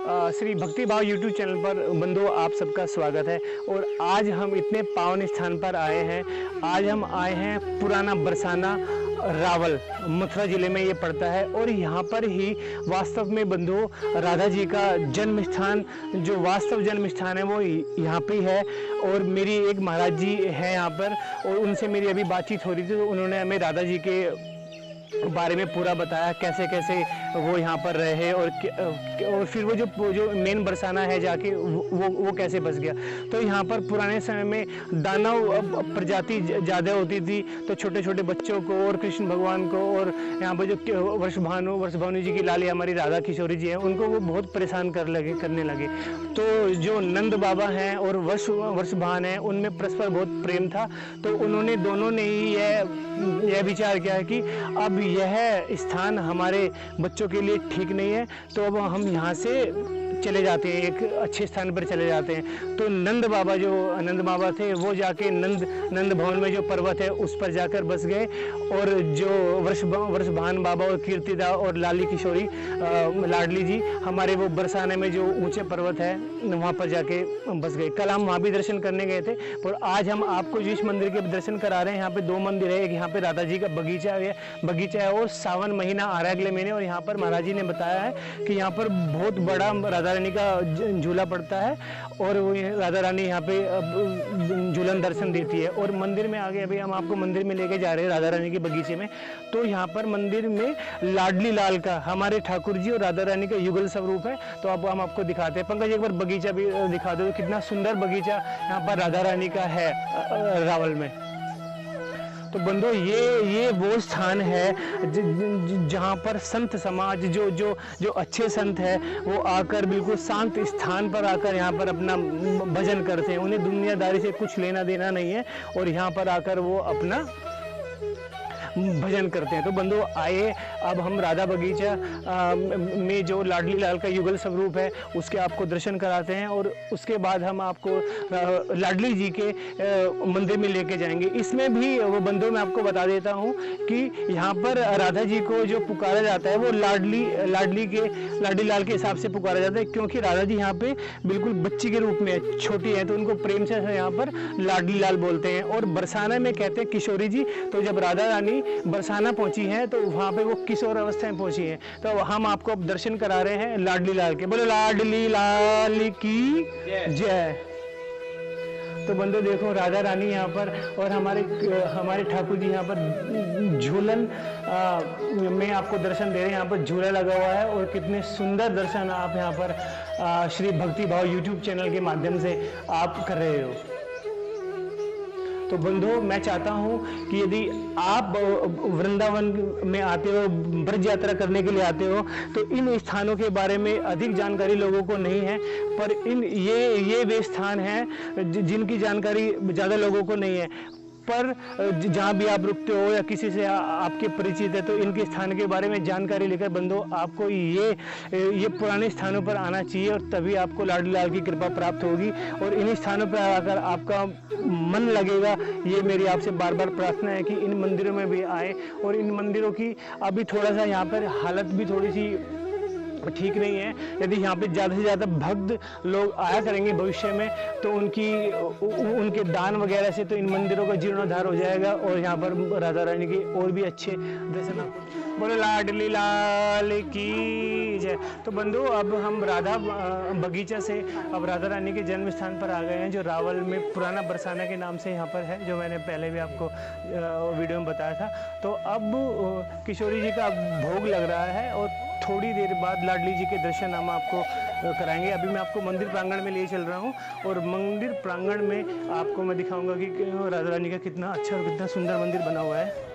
श्री भक्ति भाव YouTube channel पर बंधुओं आप सबका स्वागत है। और आज हम इतने पावन स्थान पर आए हैं। आज हम आए हैं पुराना बरसाना, रावल, मथुरा जिले में ये पड़ता है। और यहाँ पर ही वास्तव में बंधुओं राधा जी का जन्म स्थान, जो वास्तव जन्म स्थान है वो यहाँ पे ही है। और मेरी एक महाराज जी है यहाँ पर, और उनसे मेरी अभी बातचीत हो रही थी, तो उन्होंने हमें राधा जी के बारे में पूरा बताया, कैसे कैसे वो यहाँ पर रहे और फिर वो जो मेन बरसाना है जाके वो कैसे बस गया। तो यहाँ पर पुराने समय में दानव प्रजाति ज़्यादा होती थी, तो छोटे छोटे बच्चों को और कृष्ण भगवान को और यहाँ पर जो वर्षभानु जी की लाली हमारी राधा किशोरी जी हैं, उनको वो बहुत परेशान करने लगे। तो जो नंद बाबा हैं और वर्षभान हैं, उनमें परस्पर बहुत प्रेम था। तो उन्होंने दोनों ने ही यह विचार किया है कि अब यह स्थान हमारे बच्चों के लिए ठीक नहीं है, तो अब हम यहाँ से चले जाते हैं, एक अच्छे स्थान पर चले जाते हैं। तो नंद बाबा थे, वो जाके नंद भवन में जो पर्वत है उस पर जाकर बस गए। और जो वर्षभान बाबा और कीर्तिदा और लाली किशोरी लाडली जी हमारे वो बरसाने में जो ऊंचे पर्वत है वहाँ पर जाके बस गए। कल हम वहाँ भी दर्शन करने गए थे। और आज हम आपको जिस मंदिर के दर्शन करा रहे हैं, यहाँ पे दो मंदिर है। एक यहाँ पे राधा जी का बगीचा है और सावन महीना आ रहा है अगले महीने। और यहाँ पर महाराज जी ने बताया है कि यहाँ पर बहुत बड़ा राधा रानी का झूला पड़ता है, और वो राधा रानी यहाँ पे झूलन दर्शन देती है। और मंदिर में आगे अभी हम आपको मंदिर में लेके जा रहे हैं, राधा रानी के बगीचे में। तो यहाँ पर मंदिर में लाडली लाल का, हमारे ठाकुर जी और राधा रानी का युगल स्वरूप है। तो अब हम आपको दिखाते हैं। पंकज एक बार बगीचा भी दिखा दो, कितना सुंदर बगीचा यहाँ पर राधा रानी का है रावल में। तो बंधु ये वो स्थान है जहाँ पर संत समाज, जो अच्छे संत है, वो आकर बिल्कुल शांत स्थान पर आकर यहाँ पर अपना भजन करते हैं। उन्हें दुनियादारी से कुछ लेना देना नहीं है, और यहाँ पर आकर वो अपना भजन करते हैं। तो बंधु आइए, अब हम राधा बगीचा में जो लाडली लाल का युगल स्वरूप है उसके आपको दर्शन कराते हैं, और उसके बाद हम आपको लाडली जी के मंदिर में लेके जाएंगे। इसमें भी वो बंधु मैं आपको बता देता हूँ कि यहाँ पर राधा जी को जो पुकारा जाता है वो लाडली लाल के हिसाब से पुकारा जाता है, क्योंकि राधा जी यहाँ पे बिल्कुल बच्ची के रूप में छोटी है, तो उनको प्रेम से यहाँ पर लाडली लाल बोलते हैं। और बरसाना में कहते हैं किशोरी जी। तो जब राधा रानी बरसाना पहुंची है तो वहां पे वो किशोर अवस्था में पहुंची है। तो हम आपको अब दर्शन करा रहे हैं लाडली लाल के। बोलो लाडली लाल की जय। तो बंधु देखो राधा रानी यहाँ पर, और हमारे ठाकुर जी यहाँ पर झूलन में आपको दर्शन दे रहे हैं। यहाँ पर झूला लगा हुआ है, और कितने सुंदर दर्शन आप यहाँ पर श्री भक्ति भाव यूट्यूब चैनल के माध्यम से आप कर रहे हो। तो बंधु मैं चाहता हूं कि यदि आप वृंदावन में आते हो, ब्रज यात्रा करने के लिए आते हो, तो इन स्थानों के बारे में अधिक जानकारी लोगों को नहीं है। पर ये वे स्थान हैं जिनकी जानकारी ज़्यादा लोगों को नहीं है। पर जहाँ भी आप रुकते हो या किसी से आपके परिचित है, तो इनके स्थान के बारे में जानकारी लेकर बंधु आपको ये पुराने स्थानों पर आना चाहिए, और तभी आपको लाडली लाल की कृपा प्राप्त होगी। और इन स्थानों पर आकर आपका मन लगेगा। ये मेरी आपसे बार बार प्रार्थना है कि इन मंदिरों में भी आए। और इन मंदिरों की अभी थोड़ा सा यहाँ पर हालत भी थोड़ी सी ठीक नहीं है। यदि यहाँ पे ज़्यादा से ज़्यादा भक्त लोग आया करेंगे भविष्य में, तो उनके दान वगैरह से तो इन मंदिरों का जीर्णोद्धार हो जाएगा, और यहाँ पर राधा रानी के और भी अच्छे दर्शन। बोलो लाडली लाल की जय। तो बंधु अब हम राधा बगीचा से अब राधा रानी के जन्म स्थान पर आ गए हैं, जो रावल में पुराना बरसाना के नाम से यहाँ पर है, जो मैंने पहले भी आपको वीडियो में बताया था। तो अब किशोरी जी का भोग लग रहा है, और थोड़ी देर बाद लाडली जी के दर्शन हम आपको कराएंगे। अभी मैं आपको मंदिर प्रांगण में ले चल रहा हूँ, और मंदिर प्रांगण में आपको मैं दिखाऊंगा कि राधा रानी का कितना अच्छा और कितना सुंदर मंदिर बना हुआ है।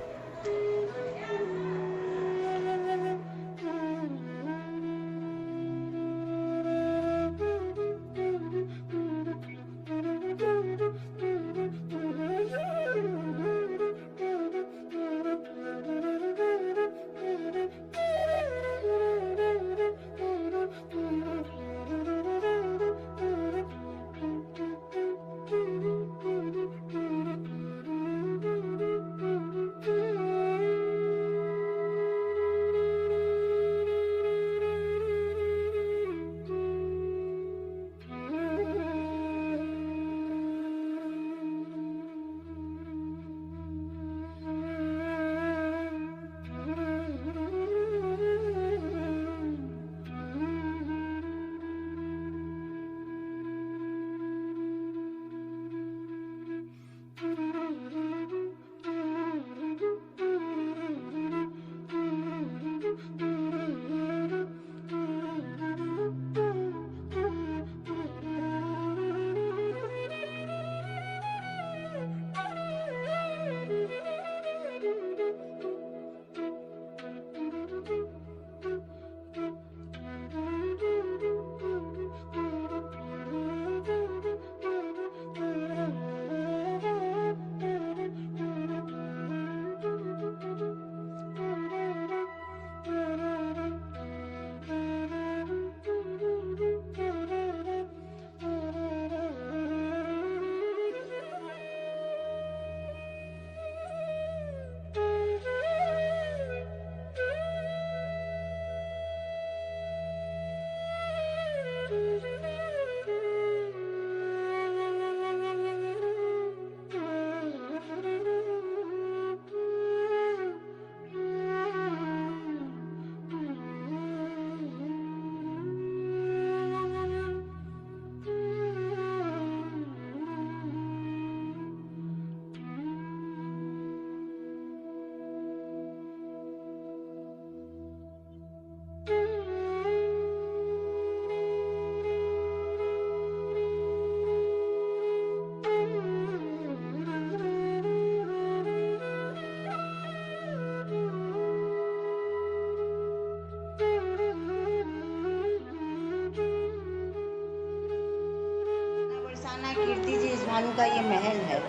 भानु का ये महल है।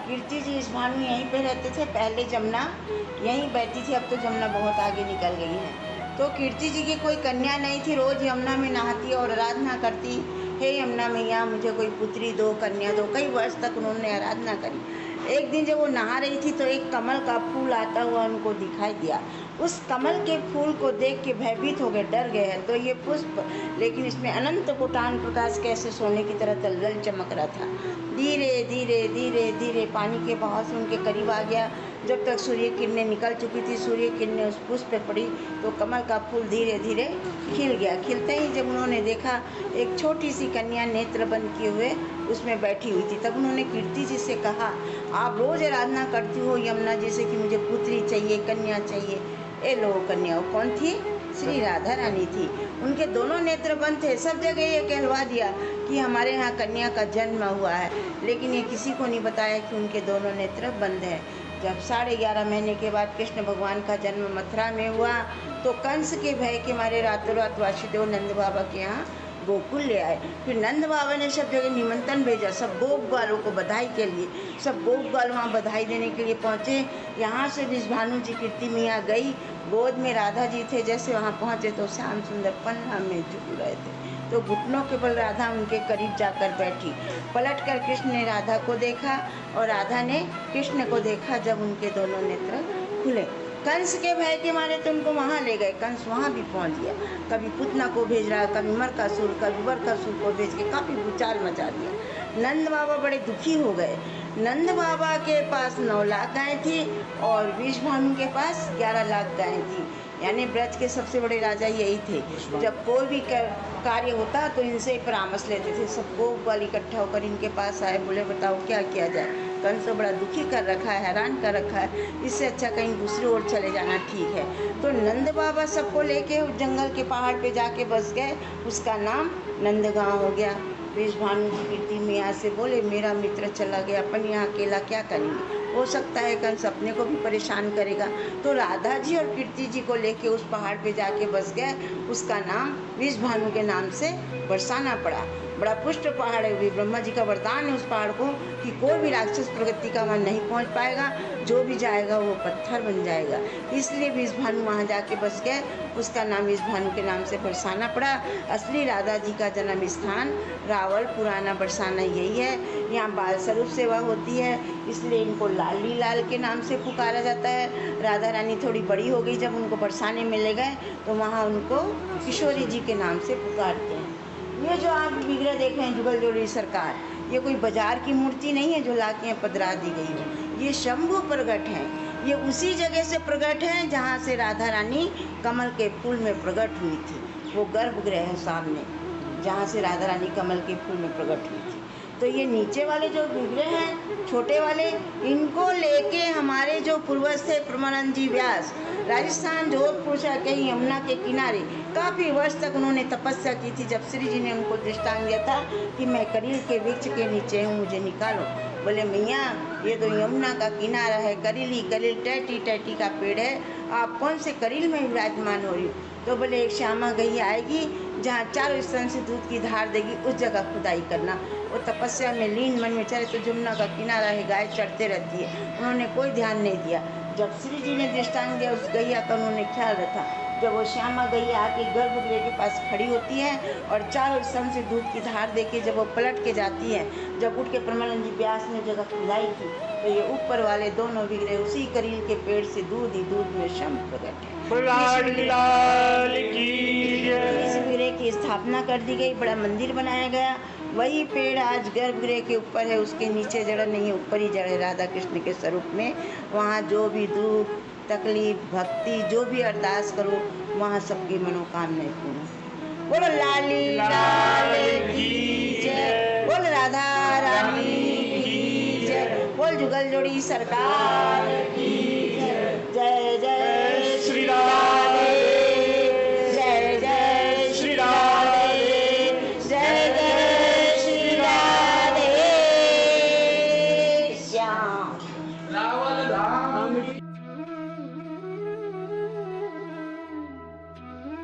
कीर्ति जी इस भानु यहीं पे रहते थे। पहले जमुना यहीं बहती थी, अब तो जमुना बहुत आगे निकल गई है। तो कीर्ति जी की कोई कन्या नहीं थी, रोज़ यमुना में नहाती और आराधना करती, हे यमुना मैया मुझे कोई पुत्री दो, कन्या दो। कई वर्ष तक उन्होंने आराधना करी। एक दिन जब वो नहा रही थी तो एक कमल का फूल आता हुआ उनको दिखाई दिया। उस कमल के फूल को देख के भयभीत हो गए, डर गए हैं। तो ये पुष्प, लेकिन इसमें अनंत कोटान प्रकाश कैसे सोने की तरह तलतल चमक रहा था। धीरे धीरे धीरे धीरे पानी के बहाव से उनके करीब आ गया। जब तक सूर्य किरणें निकल चुकी थी, सूर्य किरणें उस पुष्प पे पड़ी तो कमल का फूल धीरे धीरे खिल गया। खिलते ही जब उन्होंने देखा एक छोटी सी कन्या नेत्र बंद किए हुए उसमें बैठी हुई थी, तब उन्होंने कीर्ति जी से कहा, आप रोज आराधना करती हो यमुना जी से कि मुझे पुत्री चाहिए, कन्या चाहिए। ए लो कन्या। कौन थी? श्री राधा रानी थी। उनके दोनों नेत्र बंद थे। सब जगह ये कहलवा दिया कि हमारे यहाँ कन्या का जन्म हुआ है, लेकिन ये किसी को नहीं बताया कि उनके दोनों नेत्र बंद हैं। जब 11.5 महीने के बाद कृष्ण भगवान का जन्म मथुरा में हुआ तो कंस के भय के मारे रातों रात वासुदेव नंद बाबा के यहाँ गोकुल ले आए। फिर नंद बाबा ने सब जगह निमंत्रण भेजा, सब गोप ग्वालों को बधाई के लिए। सब गोप ग्वाल वहाँ बधाई देने के लिए पहुँचे। यहाँ से विषभानु जी कीर्ति मैया गई, गोद में राधा जी थे। जैसे वहाँ पहुँचे तो श्याम सुंदर पन्ना में झूल रहे थे, तो घुटनों के बल राधा उनके करीब जाकर बैठी। पलटकर कृष्ण ने राधा को देखा और राधा ने कृष्ण को देखा। जब उनके दोनों नेत्र खुले, कंस के भय के मारे तो उनको वहाँ ले गए। कंस वहाँ भी पहुँच गया, कभी पुतना को भेज रहा, कभी मरकासुर, कभी वरकासुर को भेज के काफ़ी भूचाल मचा दिया। नंद बाबा बड़े दुखी हो गए। नंद बाबा के पास 9 लाख गायें थी और विषभानु के पास 11 लाख गायें थी। यानी ब्रज के सबसे बड़े राजा यही थे। जब कोई भी कार्य होता तो इनसे परामर्श लेते थे। सब गोप ग्वाल इकट्ठा होकर इनके पास आए, बोले बताओ क्या किया जाए। कंस तो बड़ा दुखी कर रखा है, हैरान कर रखा है, इससे अच्छा कहीं दूसरी ओर चले जाना ठीक है। तो नंद बाबा सबको लेके उस जंगल के पहाड़ पे जाके बस गए। उसका नाम नंदगांव हो गया। विषभानु जी कीर्ति मैया से बोले, मेरा मित्र चला गया, अपन यहाँ अकेला क्या करेंगे, हो सकता है कंस अपने को भी परेशान करेगा। तो राधा जी और कीर्ति जी को लेके उस पहाड़ पे जाके बस गए। उसका नाम विषभानु के नाम से बरसाना पड़ा। बड़ा पुष्ट पहाड़ है, भी ब्रह्मा जी का वरदान है उस पहाड़ को कि कोई भी राक्षस प्रगति का वहाँ नहीं पहुँच पाएगा, जो भी जाएगा वो पत्थर बन जाएगा। इसलिए विषभानु वहाँ जाके बस गए। उसका नाम विषभानु के नाम से बरसाना पड़ा। असली राधा जी का जन्म स्थान रावल पुराना बरसाना यही है। यहाँ बाल स्वरूप सेवा होती है, इसलिए इनको लाली लाल के नाम से पुकारा जाता है। राधा रानी थोड़ी बड़ी हो गई, जब उनको बरसाने में ले गए तो वहाँ उनको किशोरी जी के नाम से पुकारते हैं। ये जो आप विग्रह देख रहे हैं जुगल जोड़ी सरकार, ये कोई बाजार की मूर्ति नहीं है जो लाके पधरा दी गई हो। ये शंभु प्रगट है। ये उसी जगह से प्रकट है जहाँ से राधा रानी कमल के फूल में प्रकट हुई थी। वो गर्भगृह है सामने, जहाँ से राधा रानी कमल के फूल में प्रकट हुई थी। तो ये नीचे वाले जो विग्रह हैं छोटे वाले, इनको लेके हमारे जो पूर्वज थे परमानंद जी व्यास, राजस्थान जोधपुर से कहीं यमुना के किनारे काफ़ी वर्ष तक उन्होंने तपस्या की थी। जब श्री जी ने उनको दृष्टांत दिया था कि मैं करील के वृक्ष के नीचे हूँ, मुझे निकालो। बोले मैया ये तो यमुना का किनारा है, करील ही करील, टैटी टैटी का पेड़ है, आप कौन से करील में विराजमान हो रही हो। तो बोले एक श्यामा गैया आएगी जहाँ चारों स्थान से दूध की धार देगी, उस जगह खुदाई करना। वो तपस्या में लीन मन में चले तो यमुना का किनारा है, गाय चढ़ते रहती है, उन्होंने कोई ध्यान नहीं दिया। जब श्री जी ने दृष्टांत दिया उस गैया का उन्होंने ख्याल रखा। जब वो श्यामा गैया आके गर्भगृह के पास खड़ी होती है और चारों स्तंभ से दूध की धार देके जब वो पलट के जाती है, जब उठ के परमानंद जी व्यास ने जगह खुदाई की तो ये ऊपर वाले दोनों विग्रह उसी करील के पेड़ से दूध ही दूध में शम प्रकट है। इस विग्रह की स्थापना कर दी गई, बड़ा मंदिर बनाया गया। वही पेड़ आज गर्भगृह के ऊपर है, उसके नीचे जड़ नहीं है, ऊपर ही जड़ है राधा कृष्ण के स्वरूप में। वहाँ जो भी दुख तकलीफ भक्ति जो भी अरदास करो वहाँ सबकी मनोकामनाएं पूर्ण। बोलो लाली लाल की जय, बोल राधा रानी की जय, बोल जुगल जोड़ी सरकार की